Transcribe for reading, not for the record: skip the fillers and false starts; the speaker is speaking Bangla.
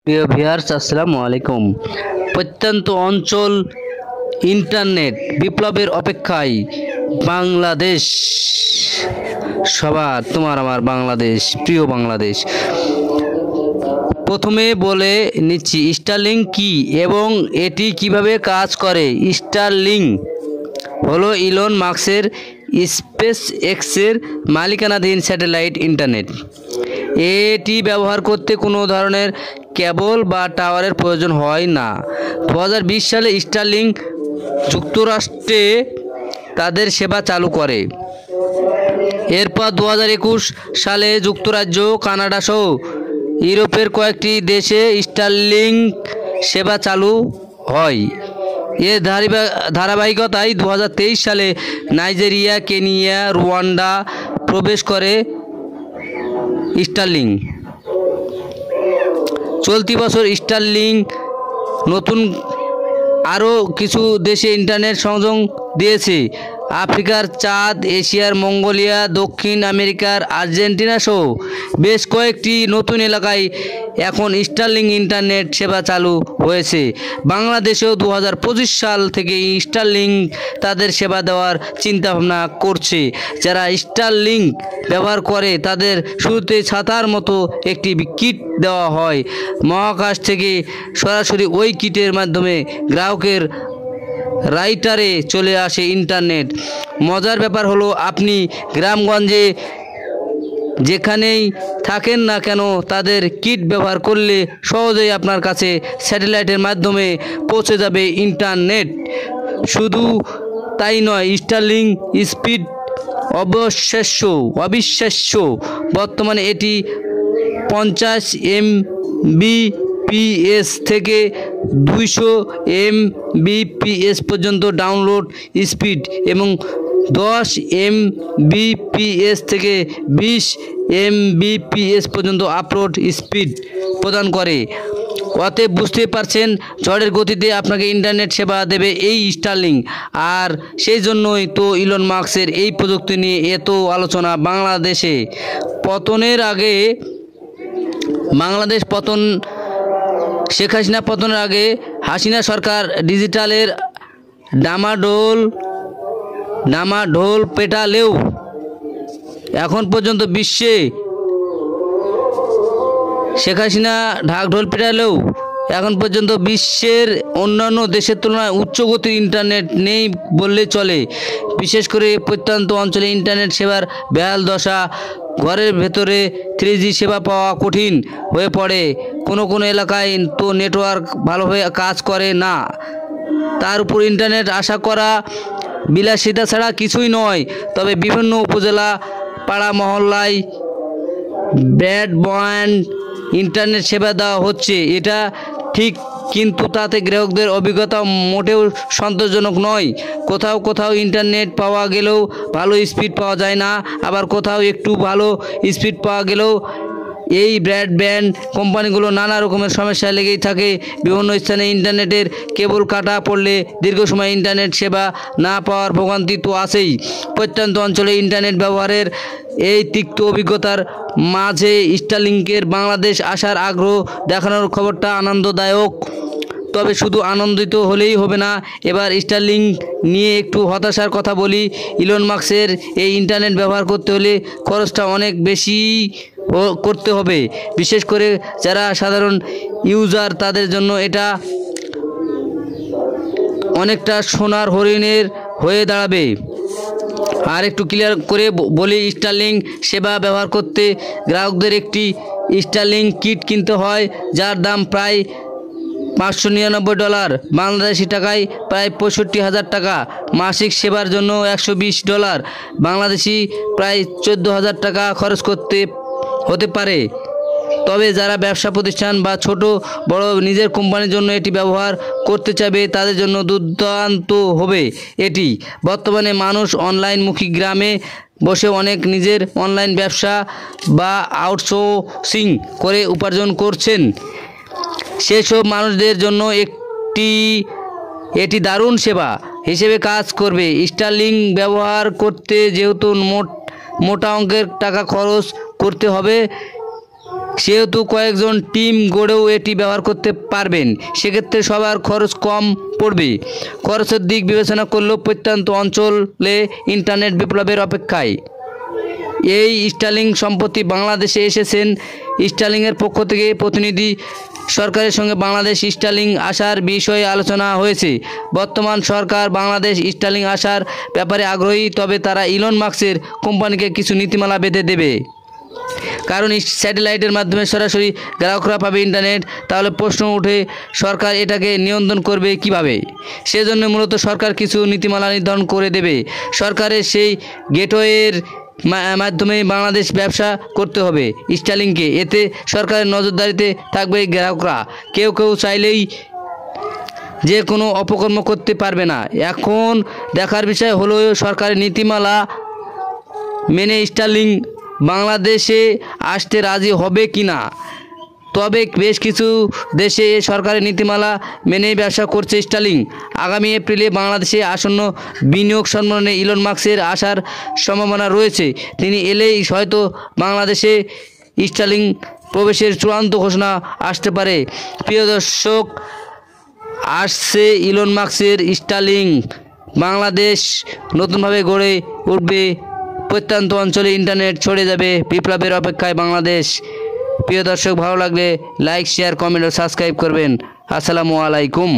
প্রিয় ভিউয়ার্স, আসসালামু আলাইকুম। প্রত্যন্ত অঞ্চল ইন্টারনেট বিপ্লবের অপেক্ষায় বাংলাদেশ। সবার তোমার আমার বাংলাদেশ, প্রিয় বাংলাদেশ। প্রথমে বলে নিচ্ছি স্টারলিংক কি এবং এটি কিভাবে কাজ করে। স্টারলিংক হলো ইলন মাস্কের স্পেস এক্সের মালিকানাধীন স্যাটেলাইট ইন্টারনেট। এটি ব্যবহার করতে কোনো ধরনের কেবল বা টাওয়ারের প্রয়োজন হয় না। 2020 সালে স্টারলিংক যুক্তরাষ্ট্রে তাদের সেবা চালু করে। এরপর 2021 সালে যুক্তরাজ্য, কানাডা সহ ইউরোপের কয়েকটি দেশে স্টারলিংক সেবা চালু হয়। এর ধারাবাহিকতায় 2023 সালে নাইজেরিয়া, কেনিয়া, রুয়ান্ডা প্রবেশ করে স্টারলিংক। চলতি বছর স্টারলিংক নতুন আরও কিছু দেশে ইন্টারনেট সংযোগ দিয়েছে। আফ্রিকার চাঁদ, এশিয়ার মঙ্গোলিয়া, দক্ষিণ আমেরিকার আর্জেন্টিনা সহ বেশ কয়েকটি নতুন এলাকায় এখন স্টারলিংক ইন্টারনেট সেবা চালু হয়েছে। বাংলাদেশেও 2025 সাল থেকে স্টারলিংক তাদের সেবা দেওয়ার চিন্তাভাবনা করছে। যারা স্টারলিংক ব্যবহার করে তাদের শুরুতে ছাতার মতো একটি কিট দেওয়া হয়। মহাকাশ থেকে সরাসরি ওই কিটের মাধ্যমে গ্রাহকের রাইটারে চলে আসে ইন্টারনেট। মজার ব্যাপার হলো, আপনি গ্রামগঞ্জে যেখানেই থাকেন না কেন তাদের কিট ব্যবহার করলে সহজেই আপনার কাছে স্যাটেলাইটের মাধ্যমে পৌঁছে যাবে ইন্টারনেট। শুধু তাই নয়, স্টারলিংক স্পিড অবিশ্বাস্য। বর্তমানে এটি 50 Mbps থেকে 200 Mbps পর্যন্ত ডাউনলোড স্পিড এবং 10 Mbps থেকে 20 Mbps পর্যন্ত আপলোড স্পিড প্রদান করে। অতএব বুঝতে পারছেন ঝড়ের গতিতে আপনাকে ইন্টারনেট সেবা দেবে এই স্টারলিংক। আর সেই জন্যই তো ইলন মাস্কের এই প্রযুক্তি নিয়ে এত আলোচনা। শেখ হাসিনা পতনের আগে হাসিনা সরকার ডিজিটালের ডামাডোল পেটালেও এখন পর্যন্ত বিশ্বে বিশ্বের অন্যান্য দেশের তুলনায় উচ্চগতির ইন্টারনেট নেই বললে চলে। বিশেষ করে প্রত্যন্ত অঞ্চলে ইন্টারনেট সেবার বেহাল দশা। ঘরের ভেতরে 3G সেবা পাওয়া কঠিন হয়ে পড়ে। কোনো এলাকায় তো নেটওয়ার্ক ভালোভাবে কাজ করে না। তার উপর ইন্টারনেট আশা করা বিলাসিতা ছাড়া কিছুই নয়। তবে বিভিন্ন উপজেলা, পাড়া মহল্লায় ব্রডব্যান্ড ইন্টারনেট সেবা দেওয়া হচ্ছে, এটা ঠিক, কিন্তু তাতে গ্রাহকদের অভিজ্ঞতা মোটেও সন্তোষজনক নয়। কোথাও ইন্টারনেট পাওয়া গেলেও ভালো স্পিড পাওয়া যায় না, আবার কোথাও একটু ভালো স্পিড পাওয়া গেলেও এই ব্রডব্যান্ড কোম্পানিগুলো নানা রকমের সমস্যায় লেগেই থাকে। বিভিন্ন স্থানে ইন্টারনেটের কেবল কাটা পড়লে দীর্ঘ সময় ইন্টারনেট সেবা না পাওয়ার ভোগান্তি তো আছেই। প্রত্যন্ত অঞ্চলে ইন্টারনেট ব্যবহারের এই তিক্ত অভিজ্ঞতার মাঝে স্টারলিংকের বাংলাদেশ আসার আগ্রহ দেখানোর খবরটা আনন্দদায়ক। তবে শুধু আনন্দিত হলেই হবে না, এবার স্টারলিংক নিয়ে একটু হতাশার কথা বলি। ইলন মাস্কের এই ইন্টারনেট ব্যবহার করতে হলে খরচটা অনেক বেশি করতে হবে। বিশেষ করে যারা সাধারণ ইউজার তাদের জন্য এটা অনেকটা সোনার হরিণের হয়ে দাঁড়াবে। আর একটু ক্লিয়ার করে বলি, স্টারলিংক সেবা ব্যবহার করতে গ্রাহকদের একটি স্টারলিংক কিট কিনতে হয়, যার দাম প্রায় $599, বাংলাদেশি টাকায় প্রায় 65,000 টাকা। মাসিক সেবার জন্য $120, বাংলাদেশি প্রায় 14,000 টাকা খরচ হতে পারে। তবে যারা ব্যবসা প্রতিষ্ঠান বা ছোট বড় নিজের কোম্পানির জন্য এটি ব্যবহার করতে চাইবে তাদের জন্য দুর্দান্ত হবে এটি। বর্তমানে মানুষ অনলাইনমুখী, গ্রামে বসে অনেক নিজের অনলাইন ব্যবসা বা আউটসোর্সিং করে উপার্জন করছেন। সেসব মানুষদের জন্য এটি দারুণ সেবা হিসেবে কাজ করবে। স্টারলিংক ব্যবহার করতে যেহেতু মোটা অঙ্কের টাকা খরচ করতে হবে, সেহেতু কয়েকজন টিম গড়েও এটি ব্যবহার করতে পারবেন। সেক্ষেত্রে সবার খরচ কম পড়বে। খরচের দিক বিবেচনা করলেও প্রত্যন্ত অঞ্চলে ইন্টারনেট বিপ্লবের অপেক্ষায়। এই স্টারলিংক সম্প্রতি বাংলাদেশে এসেছেন। স্টারলিংকের পক্ষ থেকে প্রতিনিধি সরকারের সঙ্গে বাংলাদেশ স্টারলিংক আসার বিষয়ে আলোচনা হয়েছে। বর্তমান সরকার বাংলাদেশ স্টারলিংক আসার ব্যাপারে আগ্রহী, তবে তারা ইলন মাস্কের কোম্পানিকে কিছু নীতিমালা বেঁধে দেবে। কারণ স্যাটেলাইটের মাধ্যমে সরাসরি গ্রাহকরা পাবে ইন্টারনেট। তাহলে প্রশ্ন ওঠে, সরকার এটাকে নিয়ন্ত্রণ করবে কিভাবে? সেজন্য মূলত সরকার কিছু নীতিমালা নির্ধারণ করে দেবে। সরকারের সেই গেটওয়ের মাধ্যমে বাংলাদেশ ব্যবসা করতে হবে স্টারলিংকে। এতে সরকারের নজরদারিতে থাকবে গ্রাহকরা। কেউ চাইলেই যে কোনো অপকর্ম করতে পারবে না। এখন দেখার বিষয় হলো সরকারের নীতিমালা মেনে স্টারলিংক বাংলাদেশে আসতে রাজি হবে কি না। তবে বেশ কিছু দেশে সরকারের নীতিমালা মেনেই ব্যবসা করছে স্টারলিংক। আগামী এপ্রিলে বাংলাদেশে আসন্ন বিনিয়োগ সম্মেলনে ইলন মাস্কের আসার সম্ভাবনা রয়েছে। তিনি এলেই হয়তো বাংলাদেশে স্টারলিংক প্রবেশের চূড়ান্ত ঘোষণা আসতে পারে। প্রিয় দর্শক, আসছে ইলন মাস্কের স্টারলিংক। বাংলাদেশ নতুনভাবে গড়ে উঠবে। প্রত্যন্ত অঞ্চলে ইন্টারনেট ছড়িয়ে যাবে। বিপ্লবের অপেক্ষায় বাংলাদেশ। প্রিয় দর্শক, ভালো লাগলে লাইক, শেয়ার, কমেন্ট ও সাবস্ক্রাইব করবেন। আসসালামু আলাইকুম।